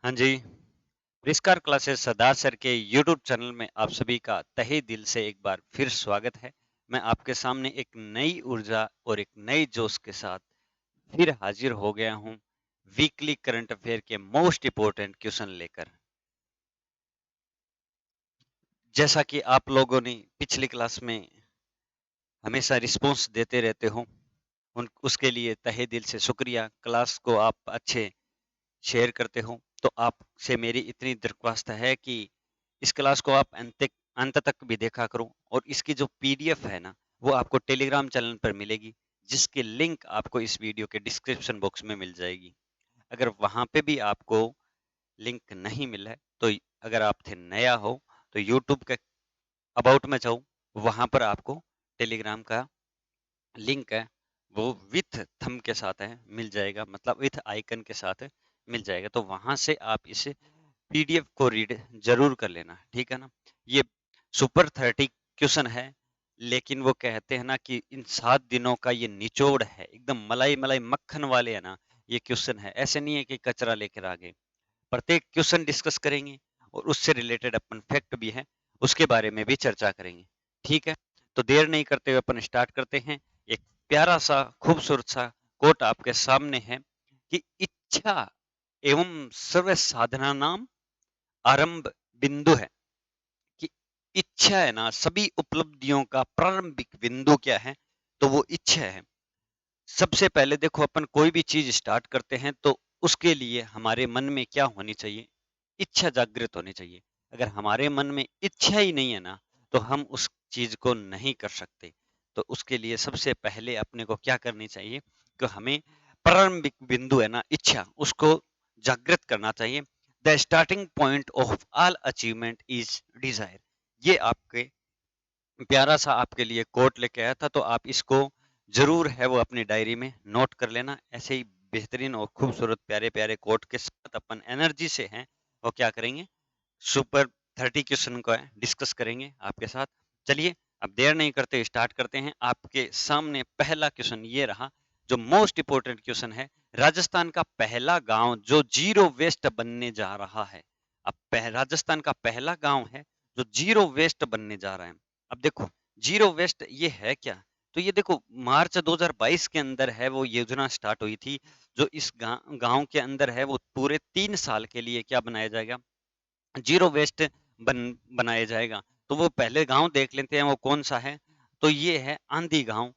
हाँ जी, विस्कार क्लासेस सरदार सर के YouTube channel में आप सभी का तहे दिल से एक बार फिर स्वागत है। मैं आपके सामने एक नई ऊर्जा और एक नए जोश के साथ फिर हाजिर हो गया हूँ वीकली करंट अफेयर के मोस्ट इम्पोर्टेंट क्वेश्चन लेकर। जैसा कि आप लोगों ने पिछली क्लास में हमेशा रिस्पॉन्स देते रहते हो, उन उसके लिए तहे दिल से शुक्रिया। क्लास को आप अच्छे शेयर करते हो, तो आपसे मेरी इतनी दरख्वास्त है कि इस क्लास को आप अंत तक भी देखा करो और इसकी जो पीडीएफ है ना, वो आपको टेलीग्राम चैनल पर मिलेगी, जिसकी लिंक आपको इस वीडियो के डिस्क्रिप्शन बॉक्स में मिल जाएगी। अगर वहां पे भी आपको लिंक नहीं मिला है, तो अगर आप थे नया हो, तो यूट्यूब के अबाउट में जाओ, वहां पर आपको टेलीग्राम का लिंक है, वो विथ थंब के साथ है, मिल जाएगा, मतलब विथ आइकन के साथ है, मिल जाएगा। तो वहां से आप इसे पीडीएफ को रीड जरूर कर लेना, ठीक है ना। ये सुपर 30 क्वेश्चन है, लेकिन वो कहते हैं ना कि इन 7 दिनों का ये निचोड़ है, एकदम मलाई मलाई मक्खन वाले है ना ये क्वेश्चन है। ऐसे नहीं है कि कचरा लेकर आ गए, प्रत्येक क्वेश्चन डिस्कस करेंगे और उससे रिलेटेड अपन फैक्ट भी है, उसके बारे में भी चर्चा करेंगे, ठीक है। तो देर नहीं करते हुए अपन स्टार्ट करते हैं। एक प्यारा सा खूबसूरत सा कोट आपके सामने है कि इच्छा एवं सर्व साधना नाम आरंभ बिंदु है। कि इच्छा है ना, सभी उपलब्धियों का प्रारंभिक बिंदु क्या है, तो वो इच्छा है। सबसे पहले देखो, अपन कोई भी चीज स्टार्ट करते हैं तो उसके लिए हमारे मन में क्या होनी चाहिए, इच्छा जागृत होनी चाहिए। अगर हमारे मन में इच्छा ही नहीं है ना, तो हम उस चीज को नहीं कर सकते। तो उसके लिए सबसे पहले अपने को क्या करनी चाहिए, कि हमें प्रारंभिक बिंदु है ना इच्छा, उसको जागृत करना चाहिए। The starting point of all achievement is desire. ये आपके प्यारा सा आपके लिए कोट लेके आया था, तो आप इसको जरूर है वो अपनी डायरी में नोट कर लेना। ऐसे ही बेहतरीन और खूबसूरत प्यारे प्यारे कोट के साथ अपन एनर्जी से हैं और क्या करेंगे, सुपर 30 क्वेश्चन को डिस्कस करेंगे आपके साथ। चलिए, अब देर नहीं करते स्टार्ट करते हैं। आपके सामने पहला क्वेश्चन ये रहा, जो मोस्ट इंपोर्टेंट क्वेश्चन है। राजस्थान का पहला गांव जो जीरो वेस्ट बनने जा रहा है। अब राजस्थान का पहला गांव है जो जीरो वेस्ट बनने जा रहा है। अब देखो, जीरो वेस्ट ये है क्या, तो ये देखो मार्च 2022 के अंदर है वो योजना स्टार्ट हुई थी। जो इस गांव के अंदर है, वो पूरे 3 साल के लिए क्या बनाया जाएगा, जीरो वेस्ट बनाया जाएगा। तो वो पहले गांव देख लेते हैं, वो कौन सा है, तो ये है आंधी गांव,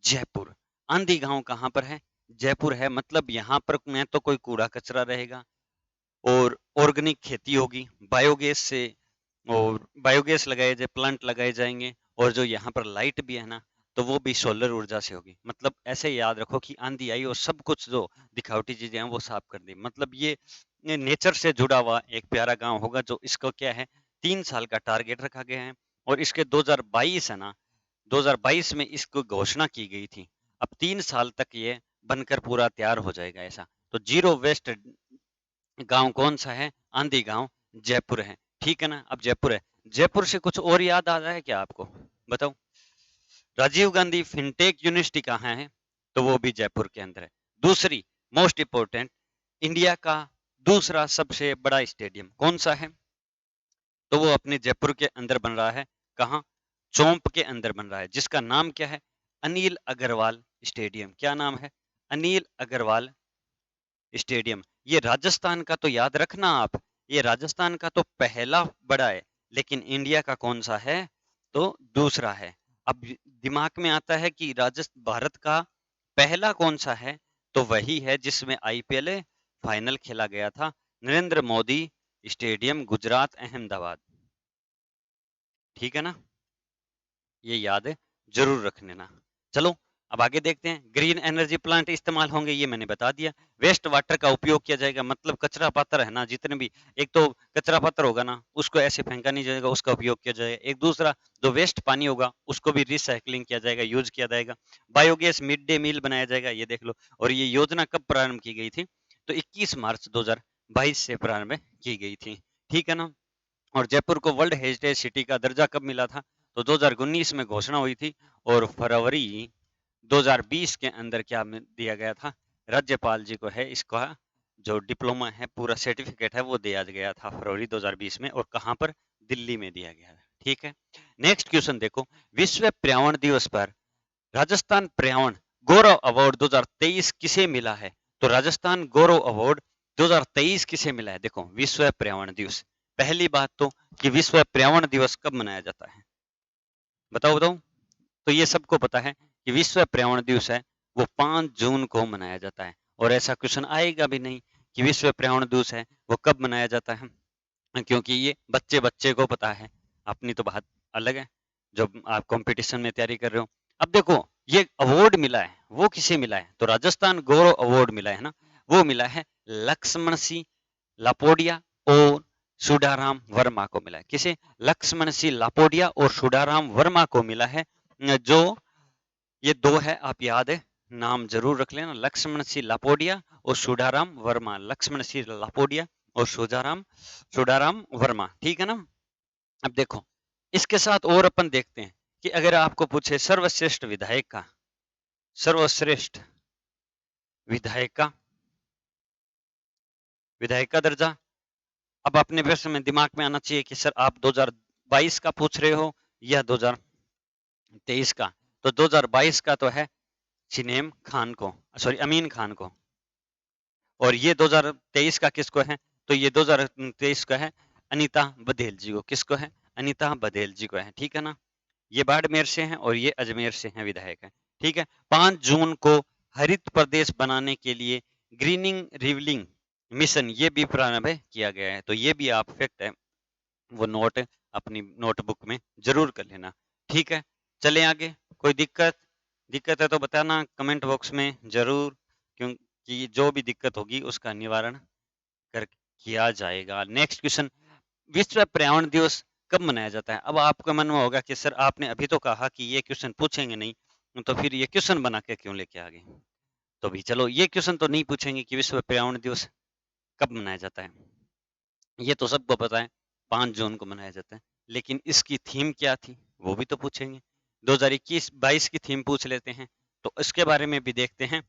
जयपुर। आंधी गांव कहाँ पर है, जयपुर है। मतलब यहाँ पर न तो कोई कूड़ा कचरा रहेगा और ऑर्गेनिक खेती होगी, बायोगैस से, और बायोगैस लगाए जाए, प्लांट लगाए जाएंगे। और जो यहाँ पर लाइट भी है ना, तो वो भी सोलर ऊर्जा से होगी। मतलब ऐसे याद रखो कि आंधी आई और सब कुछ जो दिखावटी चीजें हैं वो साफ कर दी। मतलब ये नेचर से जुड़ा हुआ एक प्यारा गांव होगा, जो इसको क्या है, 3 साल का टारगेट रखा गया है। और इसके 2022 है ना, 2022 में इसको घोषणा की गई थी। अब 3 साल तक ये बनकर पूरा तैयार हो जाएगा ऐसा। तो जीरो वेस्ट गांव कौन सा है, आंधी गांव, जयपुर है, ठीक है ना। अब जयपुर है, जयपुर से कुछ और याद आ रहा है क्या आपको, बताओ। राजीव गांधी फिनटेक यूनिवर्सिटी कहाँ है, तो वो भी जयपुर के अंदर है। दूसरी मोस्ट इंपोर्टेंट, इंडिया का दूसरा सबसे बड़ा स्टेडियम कौन सा है, तो वो अपने जयपुर के अंदर बन रहा है। कहाँ, चौंप के अंदर बन रहा है, जिसका नाम क्या है, अनिल अग्रवाल स्टेडियम। क्या नाम है, अनिल अग्रवाल स्टेडियम। ये राजस्थान का तो याद रखना आप, ये राजस्थान का तो पहला बड़ा है, लेकिन इंडिया का कौन सा है, तो दूसरा है। अब दिमाग में आता है कि राजस्थान भारत का पहला कौन सा है, तो वही है जिसमें आईपीएल फाइनल खेला गया था, नरेंद्र मोदी स्टेडियम, गुजरात, अहमदाबाद, ठीक है ना। ये याद है, जरूर रख लेना। चलो, अब आगे देखते हैं। ग्रीन एनर्जी प्लांट इस्तेमाल होंगे, ये मैंने बता दिया। वेस्ट वाटर का उपयोग किया जाएगा, मतलब कचरा पात्र है ना जितने भी, एक तो कचरा पात्र होगा ना, उसको ऐसे फेंका नहीं जाएगा, उसका उपयोग किया जाएगा। एक दूसरा, जो वेस्ट पानी होगा उसको भी रिसाइकलिंग किया जाएगा, यूज किया जाएगा। बायोगैस मिड डे मील बनाया जाएगा, ये देख लो। और ये योजना कब प्रारंभ की गई थी, तो 21 मार्च 2022 से प्रारंभ की गई थी, ठीक है ना। और जयपुर को वर्ल्ड हेरिटेज सिटी का दर्जा कब मिला था, तो 2019 में घोषणा हुई थी। और फरवरी 2020 के अंदर क्या दिया गया था, राज्यपाल जी को है इसका जो डिप्लोमा है, पूरा सर्टिफिकेट है, वो दिया गया था फरवरी 2020 में, और कहाँ पर? दिल्ली में दिया गया है। ठीक है, नेक्स्ट क्वेश्चन देखो, विश्व पर्यावरण दिवस पर राजस्थान पर्यावरण गौरव अवार्ड 2023 किसे मिला है? तो राजस्थान गौरव अवार्ड 2023 किसे मिला है? देखो, विश्व पर्यावरण दिवस, पहली बात तो कि विश्व पर्यावरण दिवस कब मनाया जाता है? बताओ बताओ। तो ये सबको पता है कि विश्व पर्यावरण दिवस है वो 5 जून को मनाया जाता है, और ऐसा क्वेश्चन आएगा भी नहीं कि विश्व पर्यावरण दिवस है वो कब मनाया जाता है, क्योंकि ये बच्चे बच्चे को पता है। अपनी तो बात अलग है, जब आप कंपटीशन में तैयारी कर रहे हो। अब देखो, ये अवार्ड मिला है, वो किसे मिला है? तो राजस्थान गौरव अवार्ड मिला है ना, वो मिला है लक्ष्मण सिंह लापोडिया और सुडाराम वर्मा को मिला है। किसे? लक्ष्मण सिंह लापोडिया और सुडाराम वर्मा को मिला है। जो ये दो है, आप याद है, नाम जरूर रख लेना, लक्ष्मण सिंह लापोडिया और सुडाराम वर्मा। लक्ष्मण सिंह लापोडिया और सुडाराम वर्मा, ठीक है ना। अब देखो, इसके साथ और अपन देखते हैं कि अगर आपको पूछे सर्वश्रेष्ठ विधायक का, सर्वश्रेष्ठ विधायक का, विधायक का दर्जा, अब अपने प्रश्न में दिमाग में आना चाहिए कि सर आप 2022 का पूछ रहे हो या 2023 का? तो 2022 का तो है चिनेम खान को, सॉरी अमीन खान को, और ये 2023 का किसको है? तो ये 2023 का है अनीता बघेल जी को। किसको है? अनीता बघेल जी को है, ठीक है ना। ये बाड़मेर से हैं और ये अजमेर से हैं, विधायक हैं, ठीक है। 5 जून को हरित प्रदेश बनाने के लिए ग्रीनिंग रिवलिंग मिशन ये भी प्रारंभ किया गया है। तो ये भी आप फैक्ट है, वो नोट अपनी नोटबुक में जरूर कर लेना, ठीक है। चले आगे, कोई दिक्कत दिक्कत है तो बताना कमेंट बॉक्स में जरूर, क्योंकि जो भी दिक्कत होगी उसका निवारण कर किया जाएगा। नेक्स्ट क्वेश्चन, विश्व पर्यावरण दिवस कब मनाया जाता है? अब आपका मन में होगा कि सर आपने अभी तो कहा कि ये क्वेश्चन पूछेंगे नहीं, तो फिर ये क्वेश्चन बना के क्यों लेके आ गए? तो भी चलो, ये क्वेश्चन तो नहीं पूछेंगे कि विश्व पर्यावरण दिवस कब मनाया जाता है, ये तो सबको पता है 5 जून को मनाया जाता है। लेकिन इसकी थीम क्या थी वो भी तो पूछेंगे। 2021-22 की थीम पूछ लेते हैं, तो इसके बारे में भी देखते हैं।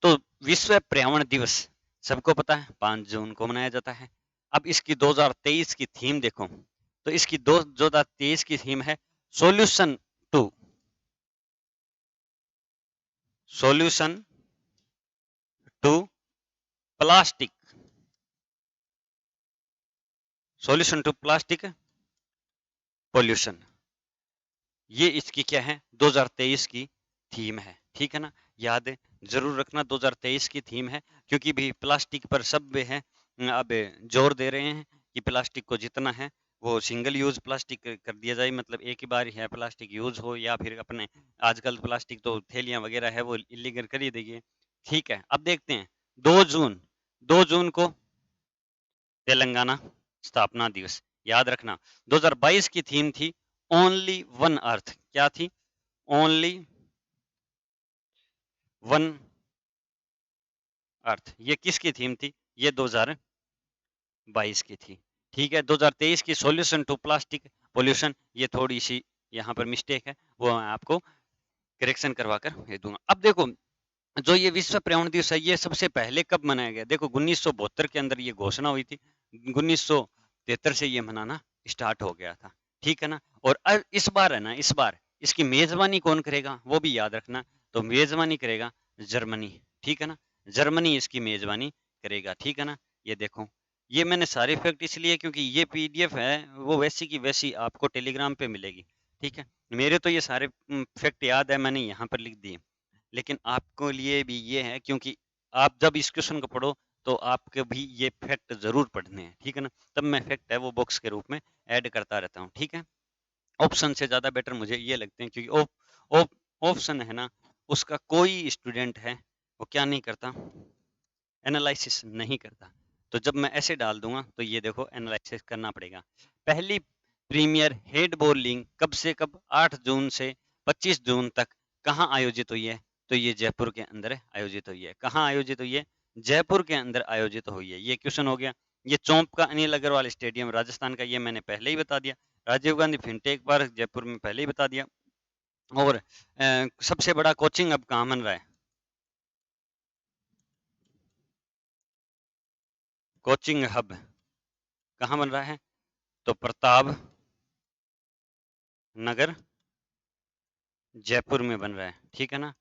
तो विश्व पर्यावरण दिवस सबको पता है 5 जून को मनाया जाता है। अब इसकी 2023 की थीम देखो, तो इसकी 2023 की थीम है solution to solution to plastic, solution to plastic pollution. ये इसकी क्या है? 2023 की थीम है, ठीक है ना। याद है, जरूर रखना 2023 की थीम है, क्योंकि भी प्लास्टिक पर सब है अब जोर दे रहे हैं कि प्लास्टिक को जितना है वो सिंगल यूज प्लास्टिक कर दिया जाए, मतलब एक ही बार है प्लास्टिक यूज हो, या फिर अपने आजकल प्लास्टिक तो थैलियां वगैरह है वो इलीगल कर ही देंगे, ठीक है। अब देखते हैं 2 जून, 2 जून को तेलंगाना स्थापना दिवस, याद रखना। 2022 की थीम थी ओनली वन अर्थ। क्या थी? Only one earth. ये किसकी थीम थी? ये 2022 की थी, ठीक है। 2023 की सॉल्यूशन टू प्लास्टिक पोल्यूशन, ये थोड़ी सी यहाँ पर मिस्टेक है, वो मैं आपको करेक्शन करवा कर भेज दूंगा। अब देखो, जो ये विश्व पर्यावरण दिवस है ये सबसे पहले कब मनाया गया? देखो 1972 के अंदर ये घोषणा हुई थी, 1973 से ये मनाना स्टार्ट हो गया था, ठीक है ना। और अब इस बार है ना, इस बार इसकी मेजबानी कौन करेगा वो भी याद रखना। तो मेजबानी करेगा जर्मनी, ठीक है ना। जर्मनी इसकी मेजबानी करेगा, ठीक है ना। ये देखो, ये मैंने सारे फैक्ट इसलिए क्योंकि ये पीडीएफ है वो वैसी की वैसी आपको टेलीग्राम पे मिलेगी, ठीक है। मेरे तो ये सारे फैक्ट याद है, मैंने यहाँ पर लिख दिए, लेकिन आपको लिए भी ये है क्योंकि आप जब इस क्वेश्चन को पढ़ो तो आपके भी ये फैक्ट जरूर पढ़ने हैं, ठीक है ना। तब मैं फैक्ट है वो बॉक्स के रूप में ऐड करता रहता हूँ, ठीक है। ऑप्शन से ज्यादा बेटर मुझे ये लगते हैं, क्योंकि ऑप्शन है ना, उसका कोई स्टूडेंट है वो क्या नहीं करता, एनालिसिस नहीं करता। तो जब मैं ऐसे डाल दूंगा तो ये देखो एनालिसिस करना पड़ेगा। पहली प्रीमियर हेड बॉलिंग कब से कब? 8 जून से 25 जून तक कहाँ आयोजित हुई है? तो ये जयपुर के अंदर आयोजित हुई है। कहाँ आयोजित हुई है? जयपुर के अंदर आयोजित हुई है। ये क्वेश्चन हो गया। ये चौंप का अनिल अग्रवाल स्टेडियम राजस्थान का, ये मैंने पहले ही बता दिया। राजीव गांधी फिनटेक पार्क जयपुर में पहले ही बता दिया। और सबसे बड़ा कोचिंग अब कहाँ बन रहा है? कोचिंग हब कहाँ बन रहा है? तो प्रताप नगर जयपुर में बन रहा है, ठीक है ना,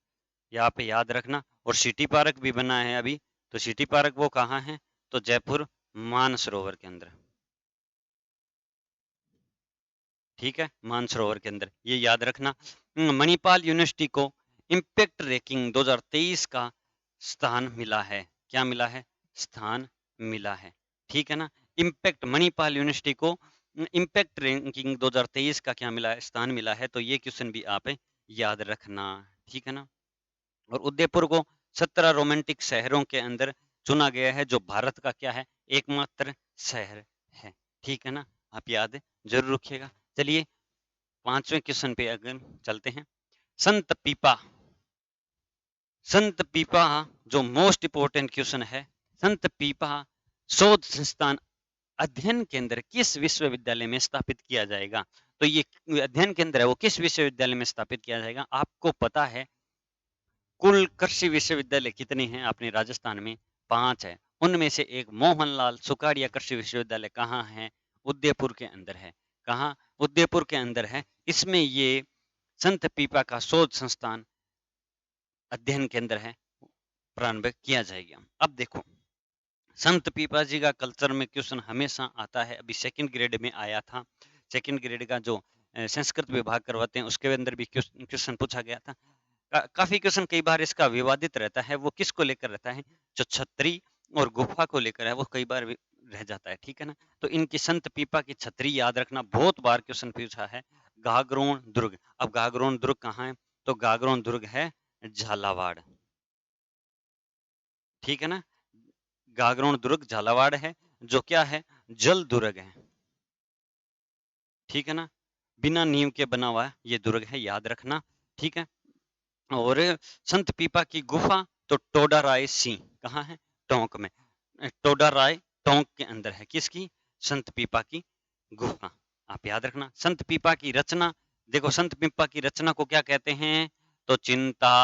यहाँ पे याद रखना। और सिटी पार्क भी बना है अभी, तो सिटी पार्क वो कहाँ है? तो जयपुर मानसरोवर के अंदर, ठीक है, मानसरोवर के अंदर, ये याद रखना। मणिपाल यूनिवर्सिटी को इम्पैक्ट रैंकिंग 2023 का स्थान मिला है। क्या मिला है? स्थान मिला है, ठीक है ना। इम्पैक्ट मणिपाल यूनिवर्सिटी को इम्पैक्ट रैंकिंग 2023 का क्या मिला है? स्थान मिला है। तो ये क्वेश्चन भी आप याद रखना, ठीक है ना। और उदयपुर को 17 रोमांटिक शहरों के अंदर चुना गया है, जो भारत का क्या है? एकमात्र शहर है, ठीक है ना। आप याद जरूर रखिएगा। चलिए 5वें क्वेश्चन पे अगर चलते हैं। संत पीपा, संत पीपा जो मोस्ट इंपोर्टेंट क्वेश्चन है, संत पीपा शोध संस्थान अध्ययन केंद्र किस विश्वविद्यालय में स्थापित किया जाएगा? तो ये अध्ययन केंद्र है वो किस विश्वविद्यालय में स्थापित किया जाएगा? आपको पता है कुल कृषि विश्वविद्यालय कितने हैं अपने राजस्थान में? 5 है। उनमें से एक मोहनलाल सुखाड़िया कृषि विश्वविद्यालय कहाँ है? उदयपुर के अंदर है। कहाँ? उदयपुर के अंदर है। इसमें ये संत पीपा का शोध संस्थान अध्ययन केंद्र है, प्रारंभ किया जाएगा। अब देखो संत पीपा जी का कल्चर में क्वेश्चन हमेशा आता है, अभी सेकंड ग्रेड में आया था। सेकंड ग्रेड का जो संस्कृत विभाग करवाते हैं उसके अंदर भी क्वेश्चन पूछा गया था। काफी क्वेश्चन कई बार इसका विवादित रहता है, वो किसको लेकर रहता है? जो छतरी और गुफा को लेकर है, वो कई बार रह जाता है, ठीक है ना। तो इनकी संत पीपा की छतरी याद रखना, बहुत बार क्वेश्चन पूछा है। गागरोन दुर्ग, अब गागरोन दुर्ग कहाँ है? तो गागरोन दुर्ग है झालावाड़, ठीक है ना। गागरोन दुर्ग झालावाड़ है, जो क्या है? जल दुर्ग है, ठीक है ना। बिना नींव के बना हुआ ये दुर्ग है, याद रखना, ठीक है। और संत पीपा की गुफा तो टोडा राय सिंह कहाँ है? टोंक में। टोडा राय टोंक के अंदर है, किसकी? संत पीपा की गुफा। आप याद रखना। संत पीपा की रचना, देखो संत पीपा की रचना को क्या कहते हैं? तो चिंता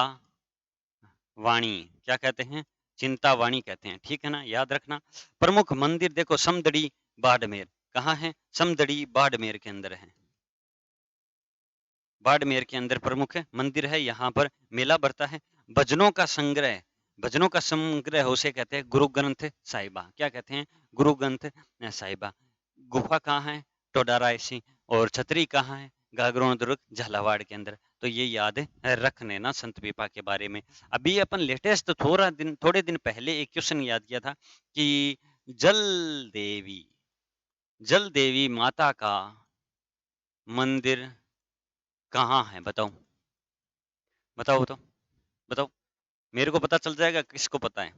वाणी, क्या कहते हैं? चिंता वाणी कहते हैं, ठीक है ना, याद रखना। प्रमुख मंदिर देखो समदड़ी बाड़मेर, कहाँ है? समदड़ी बाड़मेर के अंदर है। बाड़मेर के अंदर प्रमुख मंदिर है, यहाँ पर मेला बढ़ता है। भजनों का संग्रह, भजनों का संग्रह उसे कहते हैं गुरु ग्रंथ साहिबा, क्या कहते हैं? गुरु ग्रंथ साहिबा। गुफा कहाँ है? टोडाराय सिंह। और छतरी कहाँ है? गागरोन दुर्ग झालावाड़ के अंदर। तो ये याद रख लेना संत पीपा के बारे में। अभी अपन लेटेस्ट थोड़े दिन पहले एक क्वेश्चन याद किया था कि जल देवी, जल देवी माता का मंदिर कहाँ है? बताओ बताओ बताओ बताओ। मेरे को पता चल जाएगा, किसको पता है?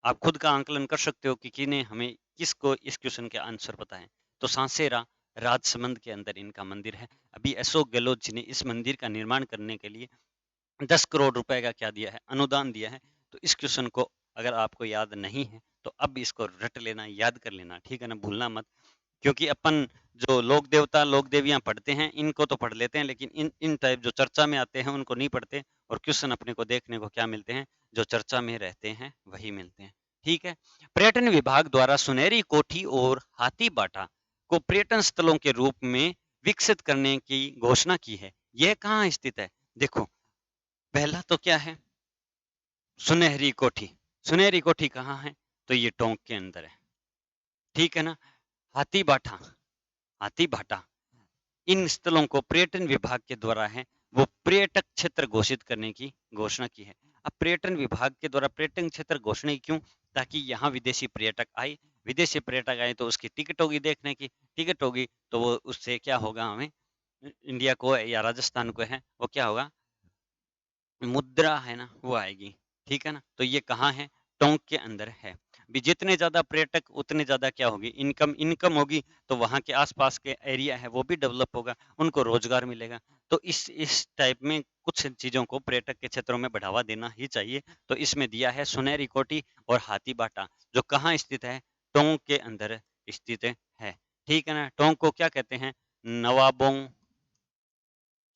आप खुद का आंकलन कर सकते हो कि किने हमें किसको इस क्वेश्चन के आंसर पता है। तो सांसेरा राजसमंद के अंदर इनका मंदिर है। अभी अशोक गहलोत जी ने इस मंदिर का निर्माण करने के लिए 10 करोड़ रुपए का क्या दिया है? अनुदान दिया है। तो इस क्वेश्चन को अगर आपको याद नहीं है तो अब इसको रट लेना, याद कर लेना, ठीक है ना, भूलना मत। क्योंकि अपन जो लोक देवता लोक देवियां पढ़ते हैं इनको तो पढ़ लेते हैं, लेकिन इन इन टाइप जो चर्चा में आते हैं उनको नहीं पढ़ते। और क्वेश्चन अपने को देखने को क्या मिलते हैं? जो चर्चा में रहते हैं वही मिलते हैं, ठीक है। पर्यटन विभाग द्वारा सुनहरी कोठी और हाथी बाटा को पर्यटन स्थलों के रूप में विकसित करने की घोषणा की है। यह कहाँ स्थित है? देखो पहला तो क्या है? सुनहरी कोठी। सुनहरी कोठी कहाँ है? तो ये टोंक के अंदर है, ठीक है ना। हाथी बाटा, हाथी भाटा, इन स्थलों को पर्यटन विभाग के द्वारा है वो पर्यटक क्षेत्र घोषित करने की घोषणा की है। अब पर्यटन विभाग के द्वारा पर्यटन क्षेत्र घोषणा क्यों? ताकि यहाँ विदेशी पर्यटक आए, विदेशी पर्यटक आए तो उसकी टिकट होगी, देखने की टिकट होगी, तो वो उससे क्या होगा? हमें इंडिया को या राजस्थान को है वो क्या होगा? मुद्रा है ना, वो आएगी, ठीक है ना। तो ये कहाँ है? टोंक के अंदर है। भी जितने ज्यादा पर्यटक उतने ज्यादा क्या होगी? इनकम, इनकम होगी तो वहाँ के आसपास के एरिया है वो भी डेवलप होगा, उनको रोजगार मिलेगा। तो इस टाइप में कुछ चीजों को पर्यटक के क्षेत्रों में बढ़ावा देना ही चाहिए। तो इसमें दिया है सुनहरी कोठी और हाथी बाटा, जो कहाँ स्थित है? टोंक के अंदर स्थित है, ठीक है ना। टोंक को क्या कहते हैं? नवाबों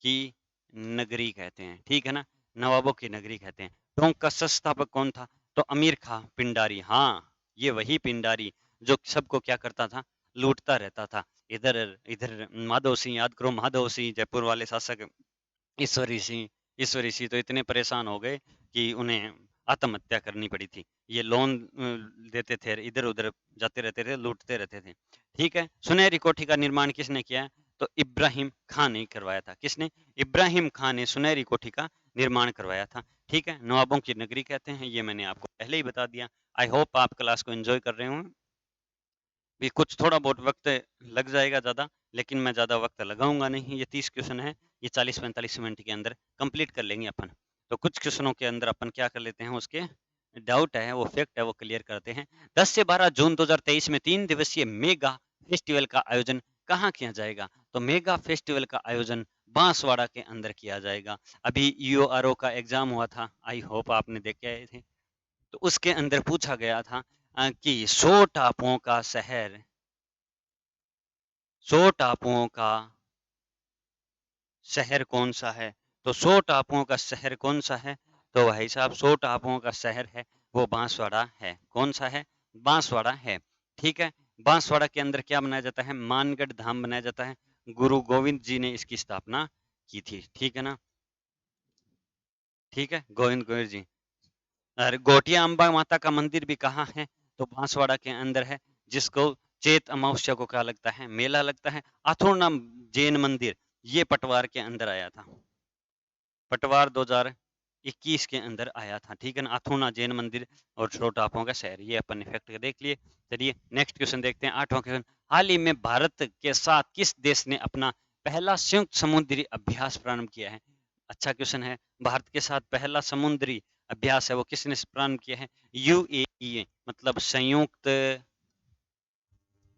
की नगरी कहते हैं, ठीक है ना, नवाबों की नगरी कहते हैं। टोंक का संस्थापक कौन था? तो अमीर खां पिंडारी, हाँ, ये वही पिंडारी जो सबको क्या करता था, लूटता रहता था। इधर इधर माधव सिंह, याद करो माधव सिंह, जयपुर वाले शासक ईश्वरी सिंह तो इतने परेशान हो गए कि उन्हें आत्महत्या करनी पड़ी थी। ये लोन देते थे, इधर उधर जाते रहते थे, लूटते रहते थे। ठीक है, सुनहरी कोठी का निर्माण किसने किया? तो इब्राहिम खां ने करवाया था। किसने? इब्राहिम खां ने सुनहरी कोठी का निर्माण करवाया था। ठीक है, नवाबों की नगरी कहते हैं, ये मैंने आपको पहले ही बता दिया। आई होप आप क्लास को एंजॉय कर रहे हो। भी कुछ थोड़ा बहुत वक्त लग जाएगा ज़्यादा, लेकिन मैं ज़्यादा वक्त लगाऊंगा नहीं। ये 30 क्वेश्चन है, ये 40-45 मिनट के अंदर कंप्लीट कर लेंगे अपन। तो कुछ क्वेश्चनों के अंदर अपन क्या कर लेते हैं, उसके डाउट है, वो फैक्ट है, वो क्लियर करते हैं। 10 से 12 जून 2023 में 3 दिवसीय मेगा फेस्टिवल का आयोजन कहाँ किया जाएगा? तो मेगा फेस्टिवल का आयोजन बांसवाड़ा के अंदर किया जाएगा। अभी यूआरओ का एग्जाम हुआ था, आई होप आपने देखे आए थे। तो उसके अंदर पूछा गया था कि 100 टापुओं का शहर, 100 टापुओं का शहर कौन सा है? तो 100 टापुओं का शहर कौन सा है? तो भाई साहब 100 टापुओं का शहर है वो बांसवाड़ा है। कौन सा है? बांसवाड़ा है। ठीक है, बांसवाड़ा के अंदर क्या बनाया जाता है? मानगढ़ धाम बनाया जाता है। गुरु गोविंद जी ने इसकी स्थापना की थी। ठीक है ना? ठीक है, गोविंद गोविंद जी। और गोटिया अम्बा माता का मंदिर भी कहाँ है? तो बांसवाड़ा के अंदर है, जिसको चैत अमावस्या को क्या लगता है? मेला लगता है। अथुर्ना जैन मंदिर, ये पटवार के अंदर आया था। पटवार 2021 के अंदर आया था। ठीक है ना? अथुर्ना जैन मंदिर और 100 टापुओं का शहर, ये अपन ने फैक्ट देख लिए। चलिए नेक्स्ट क्वेश्चन देखते हैं, 8वां क्वेश्चन। हाल ही में भारत के साथ किस देश ने अपना पहला संयुक्त समुद्री अभ्यास प्रारंभ किया है? अच्छा क्वेश्चन है। भारत के साथ पहला समुद्री अभ्यास है वो किसने प्रारंभ किया है? यूएई, मतलब संयुक्त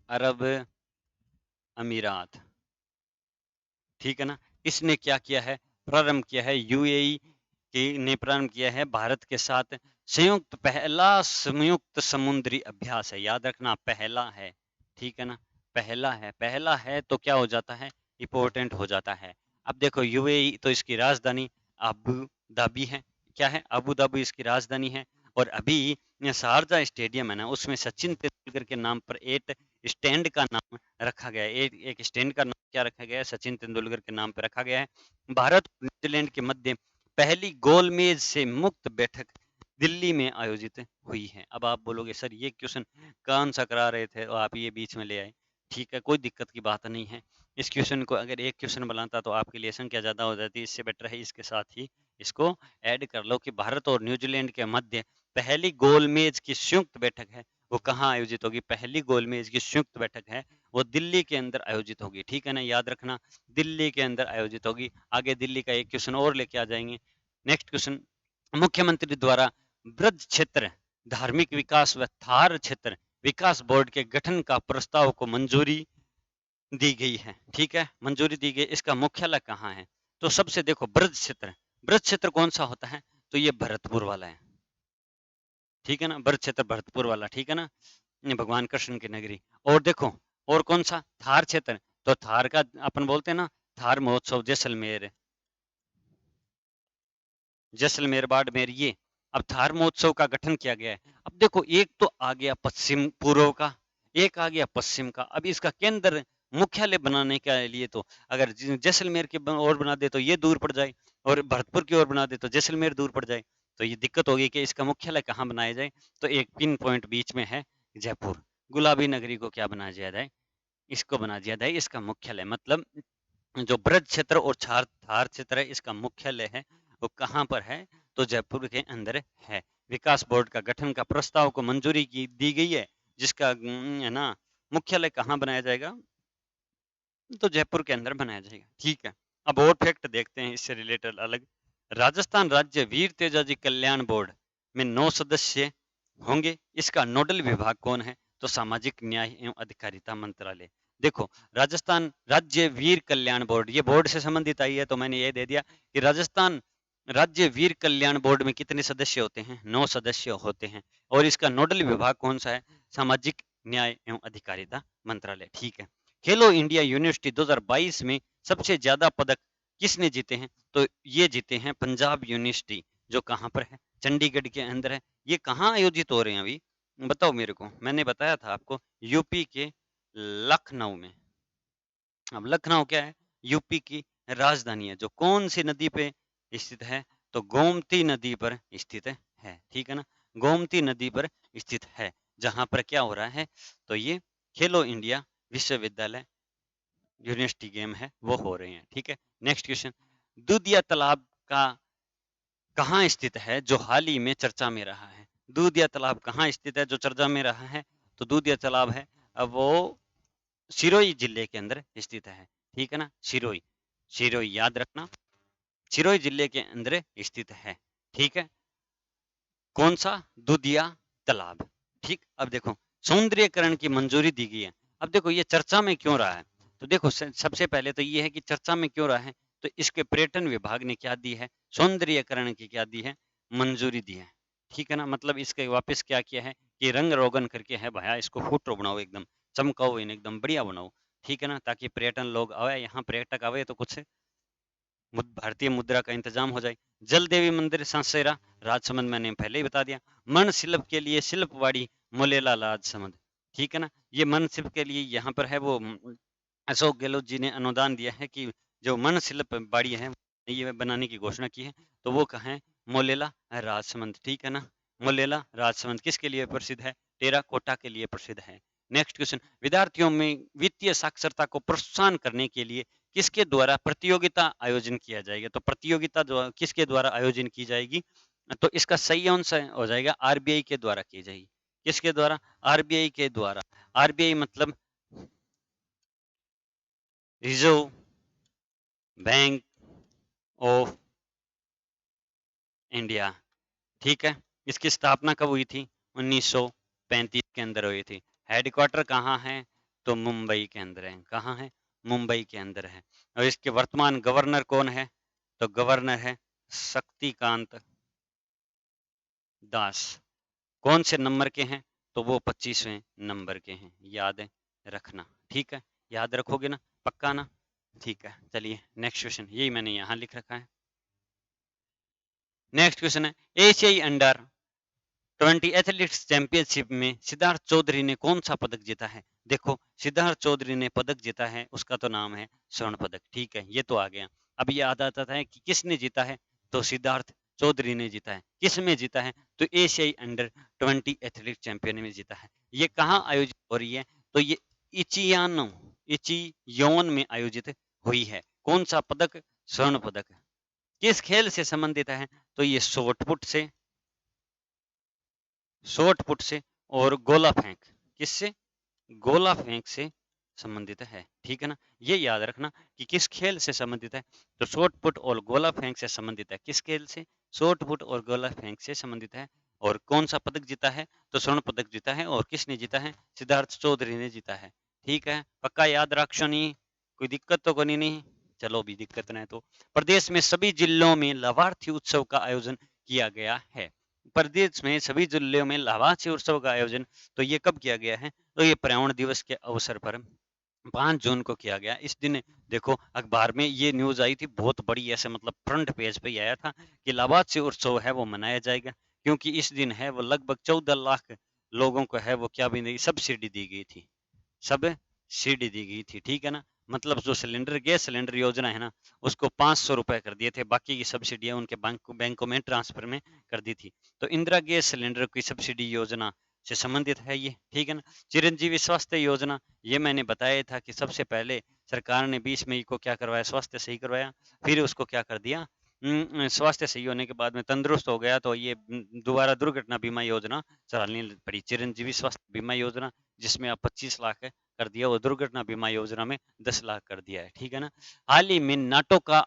अरब अमीरात। ठीक है ना? इसने क्या किया है? प्रारंभ किया है। यूएई ने प्रारंभ किया है भारत के साथ संयुक्त, पहला संयुक्त समुद्री अभ्यास है। याद रखना, पहला है। ठीक है ना? पहला है, पहला है तो क्या हो जाता है? इंपॉर्टेंट हो जाता है। अब देखो यूएई तो इसकी राजधानी अबू धाबी है। क्या है? अबू धाबी इसकी राजधानी है। और अभी शारजा स्टेडियम है ना, उसमें सचिन तेंदुलकर के नाम पर एक स्टैंड का नाम रखा गया है। एक स्टैंड का नाम क्या रखा गया है? सचिन तेंदुलकर के नाम पर रखा गया है। भारत और न्यूजीलैंड के मध्य पहली गोलमेज से मुक्त बैठक दिल्ली में आयोजित हुई है। अब आप बोलोगे सर ये क्वेश्चन कौन सा करा रहे थे और आप ये बीच में ले आए। ठीक है, कोई दिक्कत की बात नहीं है। इस क्वेश्चन को अगर एक क्वेश्चन बनाता तो आपके लिए संख्या ज्यादा हो जाती, इससे बेटर है इसके साथ ही इसको ऐड कर लो कि भारत और न्यूजीलैंड के मध्य पहली गोलमेज की संयुक्त बैठक है वो कहाँ आयोजित होगी? पहली गोलमेज की संयुक्त बैठक है वो दिल्ली के अंदर आयोजित होगी। ठीक है ना? याद रखना, दिल्ली के अंदर आयोजित होगी। आगे दिल्ली का एक क्वेश्चन और लेके आ जाएंगे। नेक्स्ट क्वेश्चन, मुख्यमंत्री द्वारा ब्रज क्षेत्र धार्मिक विकास व थार क्षेत्र विकास बोर्ड के गठन का प्रस्ताव को मंजूरी दी गई है। ठीक है, मंजूरी दी गई। इसका मुख्यालय कहाँ है? तो सबसे देखो, ब्रज क्षेत्र कौन सा होता है? तो ये भरतपुर वाला है। ठीक है ना? ब्रज क्षेत्र भरतपुर वाला। ठीक है ना? ये भगवान कृष्ण की नगरी। और देखो, और कौन सा? थार क्षेत्र। तो थार का अपन बोलते हैं ना, थार महोत्सव जैसलमेर, जैसलमेर बाड़मेर, ये अब थार महोत्सव का गठन किया गया है। अब देखो, एक तो आ गया पश्चिम पूर्व का, एक आ गया पश्चिम का। अब इसका केंद्र मुख्यालय बनाने के लिए तो अगर जैसलमेर के ओर बना दे तो ये दूर पड़ जाए, और भरतपुर की ओर बना दे तो जैसलमेर दूर पड़ जाए। तो ये दिक्कत होगी कि इसका मुख्यालय कहाँ बनाया जाए। तो एक पिन पॉइंट बीच में है, जयपुर। गुलाबी नगरी को क्या बना दिया जाए? इसको बना दिया जाए इसका मुख्यालय। मतलब जो ब्रज क्षेत्र और थार क्षेत्र है, इसका मुख्यालय है वो कहाँ पर है? तो जयपुर के अंदर है। विकास बोर्ड का गठन का प्रस्ताव को मंजूरी की दी गई है, जिसका है ना मुख्यालय कहाँ बनाया जाएगा? तो जयपुर के अंदर बनाया जाएगा। ठीक है, अब और फैक्ट देखते हैं इससे रिलेटेड अलग। राजस्थान राज्य वीर तेजाजी कल्याण बोर्ड में 9 सदस्य होंगे। इसका नोडल विभाग कौन है? तो सामाजिक न्याय एवं अधिकारिता मंत्रालय। देखो, राजस्थान राज्य वीर कल्याण बोर्ड, ये बोर्ड से संबंधित आई है, तो मैंने ये दे दिया कि राजस्थान राज्य वीर कल्याण बोर्ड में कितने सदस्य होते हैं? 9 सदस्य होते हैं। और इसका नोडल विभाग कौन सा है? सामाजिक न्याय एवं अधिकारिता मंत्रालय। ठीक है, खेलो इंडिया यूनिवर्सिटी 2022 में सबसे ज्यादा पदक किसने जीते हैं? तो ये जीते हैं पंजाब यूनिवर्सिटी, जो कहाँ पर है? चंडीगढ़ के अंदर है। ये कहाँ आयोजित हो रहे हैं अभी? बताओ मेरे को, मैंने बताया था आपको यूपी के लखनऊ में। अब लखनऊ क्या है? यूपी की राजधानी है, जो कौन सी नदी पे स्थित है? तो गोमती नदी पर स्थित है, ठीक है ना? गोमती नदी पर स्थित है, जहां पर क्या हो रहा है? तो ये खेलो इंडिया विश्वविद्यालय यूनिवर्सिटी गेम है, वो हो रहे हैं, ठीक है। नेक्स्ट क्वेश्चन, दूधिया तालाब का कहाँ स्थित है जो हाल ही में चर्चा में रहा है? दूधिया तालाब कहाँ स्थित है जो चर्चा में रहा है? तो दूधिया तालाब है, अब वो सिरोही जिले के अंदर स्थित है, ठीक है ना? सिरोही, सिरोही याद रखना, सिरोही जिले के अंदर स्थित है, ठीक है। कौन सा? दूधिया तालाब, ठीक। अब देखो, सौंदर्यकरण की मंजूरी दी गई है। अब देखो ये चर्चा में क्यों रहा है? तो देखो सबसे पहले तो ये है कि चर्चा में क्यों रहा है, तो इसके पर्यटन विभाग ने क्या दी है? सौंदर्यकरण की क्या दी है? मंजूरी दी है, ठीक है ना? मतलब इसके वापस क्या किया है कि रंग रोगन करके है भैया, इसको फोटो बनाओ, एकदम चमकाओ, एकदम बढ़िया बनाओ, ठीक है ना? ताकि पर्यटन लोग आवे, यहाँ पर्यटक आवे तो कुछ भारतीय मुद्रा का इंतजाम हो जाए। जल देवी मंदिर सांसेरा राजसमंद, मैंने पहले ही बता दिया। मन शिल्प के लिए शिल्पवाड़ी मोलेला राजसमंद, ठीक है ना? ये मन शिल्प के लिए यहाँ पर है वो अशोक गहलोत जी ने अनुदान दिया है कि जो मन शिल्प बाड़ी है ये बनाने की घोषणा की है, तो वो कहाँ है? मोलेला राजसमंद, ठीक है ना? मोलेला राजसमंद किसके लिए प्रसिद्ध है? टेराकोटा के लिए प्रसिद्ध है। नेक्स्ट क्वेश्चन, विद्यार्थियों में वित्तीय साक्षरता को प्रोत्साहन करने के लिए किसके द्वारा प्रतियोगिता आयोजन किया जाएगा? तो प्रतियोगिता जो किसके द्वारा आयोजन की जाएगी? तो इसका सही आंसर हो जाएगा आरबीआई के द्वारा की जाएगी। किसके द्वारा? आरबीआई के द्वारा। आरबीआई मतलब रिजर्व बैंक ऑफ इंडिया, ठीक है। इसकी स्थापना कब हुई थी? 1935 के अंदर हुई थी। हेडक्वार्टर कहाँ है? तो मुंबई के अंदर है। कहाँ है? मुंबई के अंदर है। और इसके वर्तमान गवर्नर कौन है? तो गवर्नर है शक्तिकांत दास। कौन से नंबर के हैं? तो वो 25वें नंबर के हैं, याद रखना, ठीक है। याद रखोगे ना? पक्का ना? ठीक है, चलिए नेक्स्ट क्वेश्चन, यही मैंने यहाँ लिख रखा है। नेक्स्ट क्वेश्चन है, एशियाई अंडर 20 एथलेटिक्स चैंपियनशिप में सिद्धार्थ चौधरी ने कौन सा पदक जीता है? देखो, सिद्धार्थ चौधरी ने पदक जीता है, उसका तो नाम है स्वर्ण पदक, ठीक है, ये तो आ गया। अब ये याद आता है कि किसने जीता है? तो सिद्धार्थ चौधरी ने जीता है। किस में जीता है? तो एशियाई अंडर 20 एथलेटिक चैंपियन में जीता है। ये कहाँ आयोजित हो रही है? तो ये इचियानो, इचियोन में आयोजित हुई है। कौन सा पदक? स्वर्ण पदक। किस खेल से संबंधित है? तो ये शॉटपुट से, शॉट पुट से और गोला फेंक, किससे? गोला फेंक से संबंधित है, ठीक है ना? ये याद रखना कि किस खेल से संबंधित है। तो शॉट पुट और गोला फेंक से संबंधित है। किस खेल से? शॉट पुट और गोला फेंक से संबंधित है। और कौन सा पदक जीता है? तो स्वर्ण पदक जीता है। और किसने जीता है? सिद्धार्थ चौधरी ने जीता है, ठीक है। पक्का याद रखो, नहीं कोई दिक्कत तो कोनी नहीं? चलो भी दिक्कत नहीं तो। प्रदेश में सभी जिलों में लाभार्थी उत्सव का आयोजन किया गया है। प्रदेश में सभी जिलों में लाभार्थी उत्सव का आयोजन तो ये कब किया गया है? तो ये पर्यावरण दिवस के अवसर पर 5 जून को किया गया। इस दिन देखो अखबार में ये न्यूज आई थी, बहुत बड़ी, ऐसे मतलब फ्रंट पेज पे ही आया था कि लाभार्थी उत्सव है वो मनाया जाएगा, क्योंकि इस दिन है वो लगभग 14 लाख लोगों को है वो क्या भी नहीं सब्सिडी दी गई थी, सब्सिडी दी गई थी, ठीक है ना? मतलब जो सिलेंडर गैस सिलेंडर योजना है ना, उसको 500 रुपए कर दिए थे, बाकी की सब्सिडियां उनके बैंकों में ट्रांसफर में कर दी थी। तो इंदिरा गैस सिलेंडर की सब्सिडी योजना से संबंधित है ये, ठीक है ना? चिरंजीवी स्वास्थ्य योजना, ये मैंने बताया था कि सबसे पहले सरकार ने 20 मई को क्या करवाया? स्वास्थ्य सही करवाया। फिर उसको क्या कर दिया? स्वास्थ्य सही होने के बाद में तंदुरुस्त हो गया, तो ये दोबारा दुर्घटना बीमा योजना चलानी पड़ी, चिरंजीवी स्वास्थ्य बीमा योजना, जिसमें अब 25 लाख कर दिया, और दुर्घटना बीमा योजना में 10 लाख कर दिया है, ठीक है ना? हाल ही में नाटो का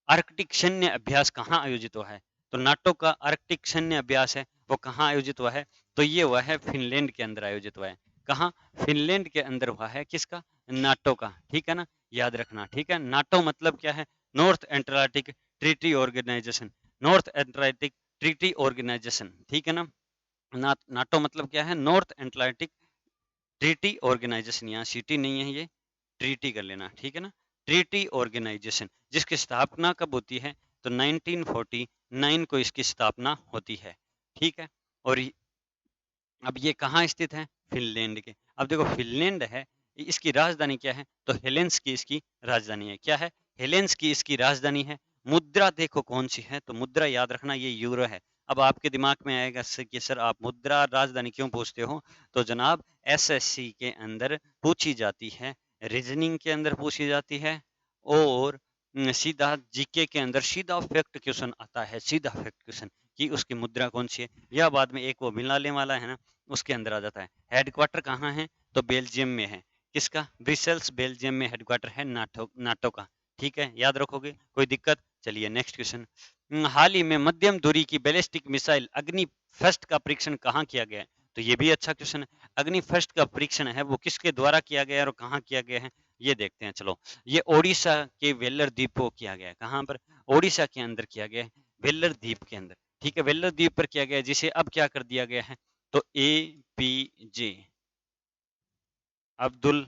आर्कटिक सैन्य अभ्यास कहाँ आयोजित हुआ है? तो नाटो का आर्कटिक सैन्य अभ्यास है वो कहाँ आयोजित हुआ है? तो ये हुआ है फिनलैंड के अंदर आयोजित हुआ है। कहाँ? फिनलैंड के अंदर हुआ है। किसका? नाटो का, ठीक है ना? याद रखना, ठीक है। नाटो मतलब क्या है? North Atlantic Treaty Organization, North Atlantic Treaty Organization, ठीक है ना? नाटो मतलब क्या है? नॉर्थ एटलांटिक ट्रीटी ऑर्गेनाइजेशन, यहाँ सिटी नहीं है, ये ट्रीटी कर लेना, ठीक है ना? ट्रीटी ऑर्गेनाइजेशन, जिसकी स्थापना कब होती है? तो 1949 को इसकी स्थापना होती है, ठीक है। और अब ये कहाँ स्थित है? फिनलैंड के। अब देखो फिनलैंड है, इसकी राजधानी क्या है? तो हेलेंसिकी इसकी राजधानी है। क्या है? हेलेंसिकी इसकी राजधानी है। मुद्रा देखो कौन-सी है? तो मुद्रा याद रखना ये यूरो है। अब आपके दिमाग में आएगा कि सर आप मुद्रा राजधानी क्यों पूछते हो? तो जनाब एसएससी के अंदर पूछी जाती है, रीजनिंग के अंदर पूछी जाती है और सीधा जीके के अंदर सीधा फैक्ट क्वेश्चन आता है, सीधा फैक्ट क्वेश्चन कि उसकी मुद्रा कौन-सी है? या बाद में एक वो मिलाने वाला है ना, उसके अंदर आ जाता है। हेडक्वार्टर कहाँ है? तो बेल्जियम में है। किसका? ब्रिसेल्स बेल्जियम में हेडक्वार्टर है नाटो नाटो का। ठीक है, याद रखोगे? कोई दिक्कत? चलिए नेक्स्ट क्वेश्चन। हाल ही में मध्यम दूरी की बैलिस्टिक मिसाइल अग्नि फर्स्ट का परीक्षण कहाँ किया गया है? तो ये भी अच्छा क्वेश्चन है। अग्नि फर्स्ट का परीक्षण है वो किसके द्वारा किया गया है और कहाँ किया गया है? ये देखते हैं चलो। ये ओडिशा के वेल्लर द्वीप को किया गया है। कहाँ पर? ओडिशा के अंदर किया गया है, वेल्लर द्वीप के अंदर। ठीक है, वेल्लर द्वीप पर किया गया है, जिसे अब क्या कर दिया गया है? तो एपीजे अब्दुल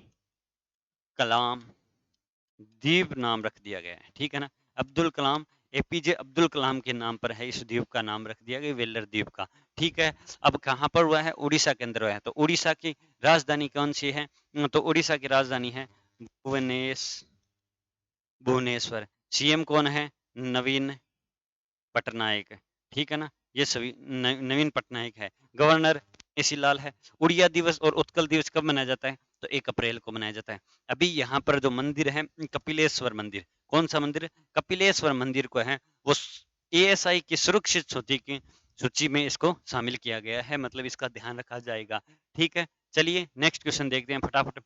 कलाम द्वीप नाम रख दिया गया है। ठीक है ना, अब्दुल कलाम, एपीजे अब्दुल कलाम के नाम पर है इस द्वीप का नाम रख दिया गया, वेल्लर द्वीप का। ठीक है, अब कहाँ पर हुआ है? उड़ीसा के अंदर हुआ है। तो उड़ीसा की राजधानी कौन सी है? तो उड़ीसा की राजधानी है भुवनेश्वर। सीएम कौन है? नवीन पटनायक। ठीक है ना, ये सभी नवीन पटनायक है। गवर्नर केसी लाल है। उड़िया दिवस और उत्कल दिवस कब मनाया जाता है? तो 1 अप्रैल को मनाया जाता है। अभी यहाँ पर जो मंदिर है, कपिलेश्वर मंदिर, कौन सा मंदिर? कपिलेश्वर मंदिर को है वो एएसआई की सुरक्षित सूची की सूची में इसको शामिल किया गया है, मतलब इसका ध्यान रखा जाएगा। ठीक है, चलिए नेक्स्ट क्वेश्चन देखते हैं फटाफट।